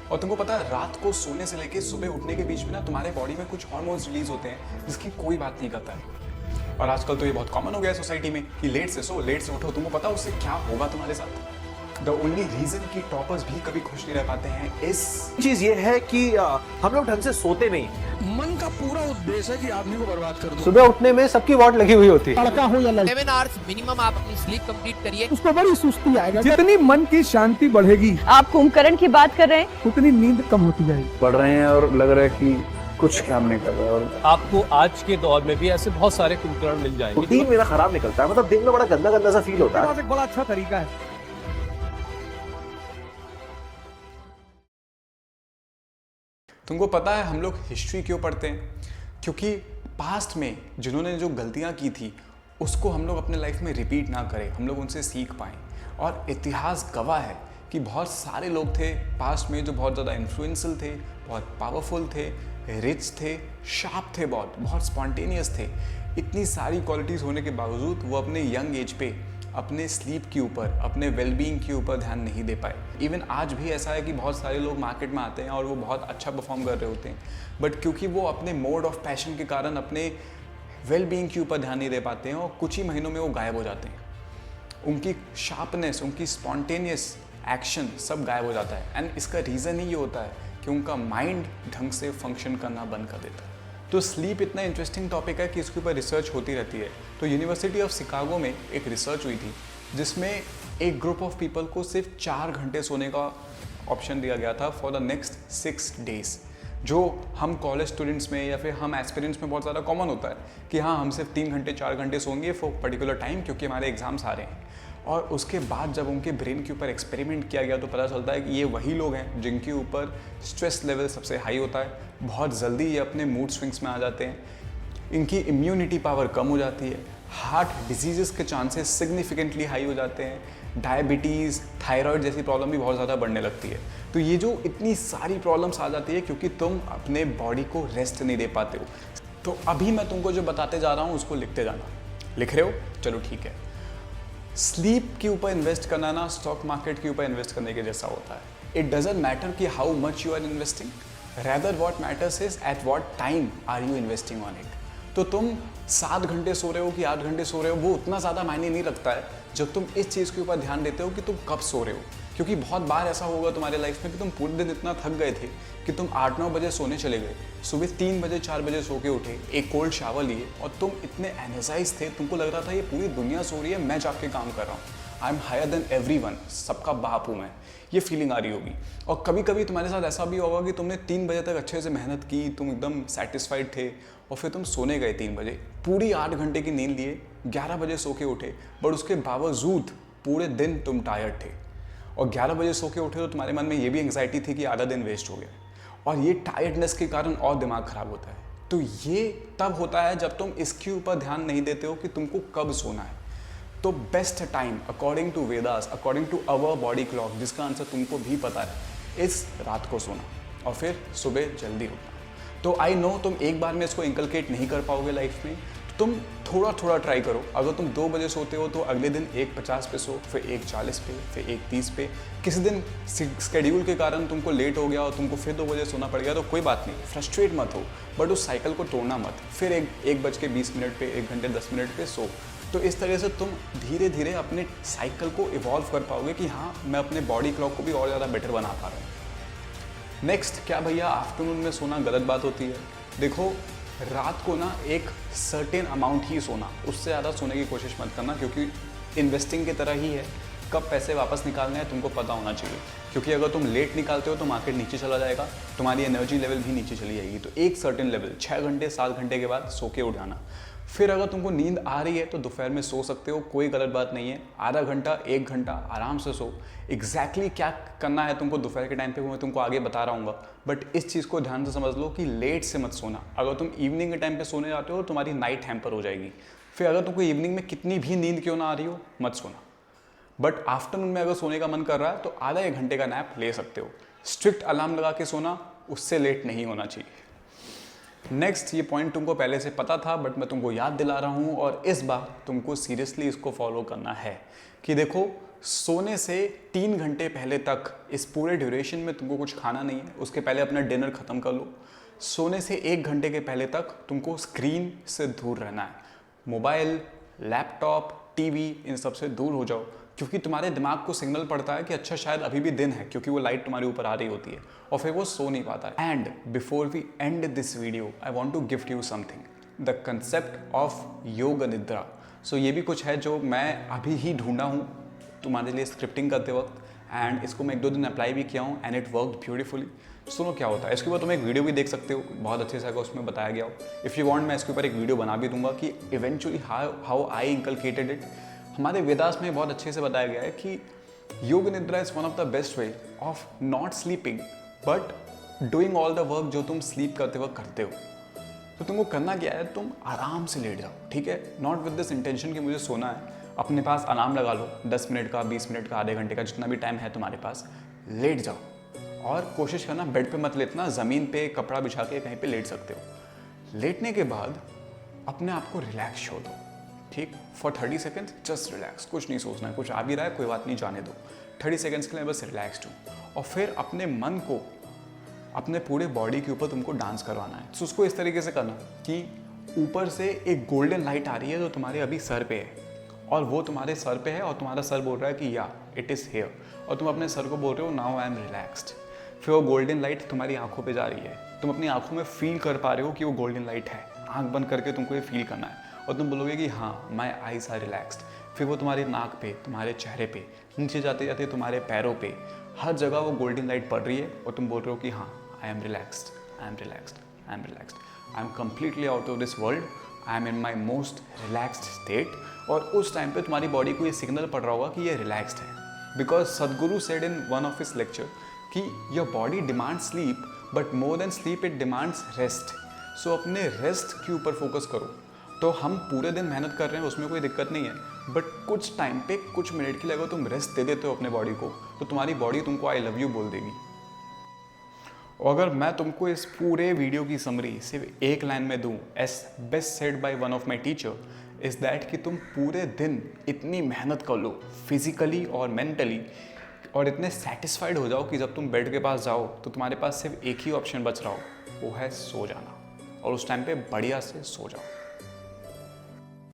और तुमको पता है रात को सोने से लेके सुबह उठने के बीच में ना तुम्हारे बॉडी में कुछ हार्मोन्स रिलीज होते हैं जिसकी कोई बात नहीं करता है। और आजकल तो ये बहुत कॉमन हो गया है सोसाइटी में कि लेट से सो लेट से उठो। तुमको पता है उससे क्या होगा तुम्हारे साथ? द ओनली रीजन कि टॉपर्स भी कभी खुश नहीं रह पाते हैं इस चीज ये है कि हम लोग ढंग से सोते नहीं। मन का पूरा उद्देश्य है कि आदमी को बर्बाद कर दो। सुबह उठने में सबकी वॉट लगी हुई होती है। लड़का हो या लड़की, 7 आवर्स मिनिमम आप अपनी स्लीप कंप्लीट करिए। उसको बड़ी सुस्ती आएगा। जितनी मन की शांति बढ़ेगी आप कुंभकर्ण की बात कर रहे हैं, उतनी नींद कम होती जाएगी। पढ़ रहे हैं और लग रहा है कि कुछ काम नहीं कर रहा है। और आपको आज के दौर में भी ऐसे बहुत सारे कुंभकर्ण मिल जाएंगे। रूटीन मेरा खराब निकलता है, मतलब दिन में बड़ा गंदा गंदा सा फील होता है। एक बड़ा अच्छा तरीका है। तुमको पता है हम लोग हिस्ट्री क्यों पढ़ते हैं? क्योंकि पास्ट में जिन्होंने जो गलतियां की थी उसको हम लोग अपने लाइफ में रिपीट ना करें, हम लोग उनसे सीख पाएं। और इतिहास गवाह है कि बहुत सारे लोग थे पास्ट में जो बहुत ज़्यादा इन्फ्लुएंशियल थे, बहुत पावरफुल थे, रिच थे, शार्प थे, बहुत स्पॉन्टेनियस थे। इतनी सारी क्वालिटीज़ होने के बावजूद वो अपने यंग एज पे अपने स्लीप के ऊपर, अपने वेलबींग के ऊपर ध्यान नहीं दे पाए। इवन आज भी ऐसा है कि बहुत सारे लोग मार्केट में आते हैं और वो बहुत अच्छा परफॉर्म कर रहे होते हैं, बट क्योंकि वो अपने मोड ऑफ पैशन के कारण अपने वेलबींग के ऊपर ध्यान नहीं दे पाते हैं और कुछ ही महीनों में वो गायब हो जाते हैं। उनकी शार्पनेस, उनकी स्पॉन्टेनियस एक्शन सब गायब हो जाता है। एंड इसका रीज़न ही ये होता है कि उनका माइंड ढंग से फंक्शन करना बंद कर देता है। तो स्लीप इतना इंटरेस्टिंग टॉपिक है कि इसके ऊपर रिसर्च होती रहती है। तो यूनिवर्सिटी ऑफ शिकागो में एक रिसर्च हुई थी जिसमें एक ग्रुप ऑफ पीपल को सिर्फ 4 घंटे सोने का ऑप्शन दिया गया था फॉर द नेक्स्ट 6 डेज। जो हम कॉलेज स्टूडेंट्स में या फिर हम एस्पिरेंट्स में बहुत ज़्यादा कॉमन होता है कि हाँ हम सिर्फ 3 घंटे 4 घंटे सोएंगे फॉर पर्टिकुलर टाइम क्योंकि हमारे एग्जाम्स आ रहे हैं। और उसके बाद जब उनके ब्रेन के ऊपर एक्सपेरिमेंट किया गया तो पता चलता है कि ये वही लोग हैं जिनके ऊपर स्ट्रेस लेवल सबसे हाई होता है, बहुत जल्दी ये अपने मूड स्विंग्स में आ जाते हैं, इनकी इम्यूनिटी पावर कम हो जाती है, हार्ट डिजीज़ के चांसेस सिग्निफिकेंटली हाई हो जाते हैं, डायबिटीज़, थायराइड जैसी प्रॉब्लम भी बहुत ज़्यादा बढ़ने लगती है। तो ये जो इतनी सारी प्रॉब्लम्स आ जाती है क्योंकि तुम अपने बॉडी को रेस्ट नहीं दे पाते हो। तो अभी मैं तुमको जो बताते जा रहा हूँ उसको लिखते जाना। लिख रहे हो? चलो ठीक है। स्लीप के ऊपर इन्वेस्ट करना ना स्टॉक मार्केट के ऊपर इन्वेस्ट करने के जैसा होता है। इट डजंट मैटर कि how much you are investing, rather what matters is at what time are you investing on it. तो तुम 7 घंटे सो रहे हो कि 8 घंटे सो रहे हो वो उतना ज़्यादा मायने नहीं रखता है जब तुम इस चीज़ के ऊपर ध्यान देते हो कि तुम कब सो रहे हो। क्योंकि बहुत बार ऐसा होगा तुम्हारे लाइफ में कि तुम पूरे दिन इतना थक गए थे कि तुम 8-9 बजे सोने चले गए, सुबह 3 बजे 4 बजे सो के उठे, एक कोल्ड शावर लिए और तुम इतने एनर्जाइज थे, तुमको लग रहा था ये पूरी दुनिया सो रही है, मैं जाग के काम कर रहा हूँ, I am higher than everyone, सबका बाप हूँ मैं, ये फीलिंग आ रही होगी। और कभी कभी तुम्हारे साथ ऐसा भी होगा कि तुमने 3 बजे तक अच्छे से मेहनत की, तुम एकदम सेटिस्फाइड थे और फिर तुम सोने गए 3 बजे, पूरी 8 घंटे की नींद लिए, 11 बजे सो के उठे, बट उसके बावजूद पूरे दिन तुम टायर्ड थे और 11 बजे सो के उठे तो तुम्हारे मन में ये भी एंग्जाइटी थी कि आधा दिन वेस्ट हो गया और ये टायर्डनेस के कारण और दिमाग खराब होता है। तो ये तब होता है जब तुम इसके ऊपर ध्यान नहीं देते हो कि तुमको कब सोना है। तो best time according to Vedas, according to our body clock, जिसका आंसर तुमको भी पता है, इस रात को सोना और फिर सुबह जल्दी उठना। तो आई नो तुम एक बार में इसको इंकलकेट नहीं कर पाओगे लाइफ में, तुम थोड़ा थोड़ा ट्राई करो। अगर तुम 2 बजे सोते हो तो अगले दिन 1:50 पे सो, फिर 1:40 पे, फिर 1:30 पे। किसी दिन स्केड्यूल के कारण तुमको लेट हो गया और तुमको फिर 2 बजे सोना पड़ गया तो कोई बात नहीं, फ्रस्ट्रेट मत हो, बट उस साइकिल को तोड़ना मत। फिर 1:20 पे, 1 घंटे 10 मिनट पे सो। तो इस तरह से तुम धीरे धीरे अपने साइकिल को इवॉल्व कर पाओगे कि हाँ मैं अपने बॉडी क्लॉक को भी और ज़्यादा बेटर बना पा रहा हूँ। नेक्स्ट, क्या भैया आफ्टरनून में सोना गलत बात होती है? देखो, रात को ना एक सर्टेन अमाउंट ही सोना, उससे ज़्यादा सोने की कोशिश मत करना, क्योंकि इन्वेस्टिंग की तरह ही है, कब पैसे वापस निकालने हैं तुमको पता होना चाहिए। क्योंकि अगर तुम लेट निकालते हो तो मार्केट नीचे चला जाएगा, तुम्हारी एनर्जी लेवल भी नीचे चली जाएगी। तो एक सर्टेन लेवल 6 घंटे 7 घंटे के बाद सो के उठ जाना। फिर अगर तुमको नींद आ रही है तो दोपहर में सो सकते हो, कोई गलत बात नहीं है। आधा घंटा 1 घंटा आराम से सो। एग्जैक्टली क्या करना है तुमको दोपहर के टाइम पे वो मैं तुमको आगे बता रहा हूँ, बट इस चीज़ को ध्यान से समझ लो कि लेट से मत सोना। अगर तुम इवनिंग के टाइम पे सोने जाते हो तुम्हारी नाइट हैम्पर हो जाएगी। फिर अगर तुमको इवनिंग में कितनी भी नींद क्यों ना आ रही हो मत सोना, बट आफ्टरनून में अगर सोने का मन कर रहा है तो आधा 1 घंटे का नैप ले सकते हो। स्ट्रिक्ट अलार्म लगा के सोना, उससे लेट नहीं होना चाहिए। नेक्स्ट, ये पॉइंट तुमको पहले से पता था बट मैं तुमको याद दिला रहा हूँ और इस बार तुमको सीरियसली इसको फॉलो करना है कि देखो, सोने से 3 घंटे पहले तक इस पूरे ड्यूरेशन में तुमको कुछ खाना नहीं है, उसके पहले अपना डिनर ख़त्म कर लो। सोने से 1 घंटे के पहले तक तुमको स्क्रीन से दूर रहना है, मोबाइल, लैपटॉप, टीवी, इन सब से दूर हो जाओ, क्योंकि तुम्हारे दिमाग को सिग्नल पड़ता है कि अच्छा शायद अभी भी दिन है, क्योंकि वो लाइट तुम्हारे ऊपर आ रही होती है और फिर वो सो नहीं पाता है। And before we end this video I want to gift you something, the concept of yoga nidra. सो ये भी कुछ है जो मैं अभी ही ढूंढा हूँ तुम्हारे लिए स्क्रिप्टिंग करते वक्त, एंड इसको मैं 1-2 दिन अप्लाई भी किया हूँ एंड इट वर्कड ब्यूटीफुली। सुनो क्या होता है, इसके ऊपर तुम एक वीडियो भी देख सकते हो, बहुत अच्छे से उसमें बताया गया हो। इफ़ यू वांट मैं इसके ऊपर एक वीडियो बना भी दूंगा कि इवेंचुअली हाउ आई इंकलकेटेड इट। हमारे वेदास में बहुत अच्छे से बताया गया है कि योग निद्रा is one of the best way of not sleeping but doing all the work जो तुम स्लीप करते वक्त करते हो। तो तुमको करना क्या है, तुम आराम से लेट जाओ, ठीक है, नॉट विद दिस इंटेंशन कि मुझे सोना है। अपने पास अलार्म लगा लो, 10 मिनट का, 20 मिनट का, आधे घंटे का, जितना भी टाइम है तुम्हारे पास, लेट जाओ और कोशिश करना बेड पे मत लेटना, ज़मीन पे कपड़ा बिछा के कहीं पे लेट सकते हो। लेटने के बाद अपने आप को रिलैक्स छोड़ दो, ठीक, फॉर 30 सेकेंड्स जस्ट रिलैक्स, कुछ नहीं सोचना है, कुछ आ भी रहा है कोई बात नहीं, जाने दो, 30 सेकेंड्स के लिए बस रिलैक्स्ड हो। और फिर अपने मन को अपने पूरे बॉडी के ऊपर तुमको डांस करवाना है। तो उसको इस तरीके से करना कि ऊपर से एक गोल्डन लाइट आ रही है जो तुम्हारे अभी सर पे है, और वो तुम्हारे सर पे है और तुम्हारा सर बोल रहा है कि या इट इज़ हेयर, और तुम अपने सर को बोल रहे हो नाउ आई एम रिलैक्स्ड। फिर वो गोल्डन लाइट तुम्हारी आंखों पे जा रही है, तुम अपनी आंखों में फील कर पा रहे हो कि वो गोल्डन लाइट है, आंख बंद करके तुमको ये फील करना है और तुम बोलोगे कि हाँ माई आईज आर रिलैक्स्ड। फिर वो तुम्हारी नाक पे, तुम्हारे चेहरे पे, नीचे जाते जाते तुम्हारे पैरों पे, हर जगह वो गोल्डन लाइट पड़ रही है और तुम बोल रहे हो कि हाँ I am relaxed, I am relaxed, I am relaxed, I am completely out of this world, I am in my most relaxed state. और उस टाइम पे तुम्हारी बॉडी को ये सिग्नल पड़ रहा होगा कि ये रिलैक्स्ड है, because Sadhguru said in one of his lecture कि your body demand sleep but more than sleep it demands rest. So अपने रेस्ट के ऊपर फोकस करो। तो हम पूरे दिन मेहनत कर रहे हैं, उसमें कोई दिक्कत नहीं है, बट कुछ टाइम पे, कुछ मिनट के लिए अगर तुम रेस्ट दे देते हो अपने बॉडी को, तो तुम्हारी बॉडी तुमको आई लव यू बोल देगी। और अगर मैं तुमको इस पूरे वीडियो की समरी सिर्फ एक लाइन में दूं, as best said by one of my teacher, is that कि तुम पूरे दिन इतनी मेहनत कर लो फिजिकली और मेंटली, और इतने सेटिस्फाइड हो जाओ कि जब तुम बेड के पास जाओ तो तुम्हारे पास सिर्फ एक ही ऑप्शन बच रहा हो, वो है सो जाना, और उस टाइम पे बढ़िया से सो जाओ।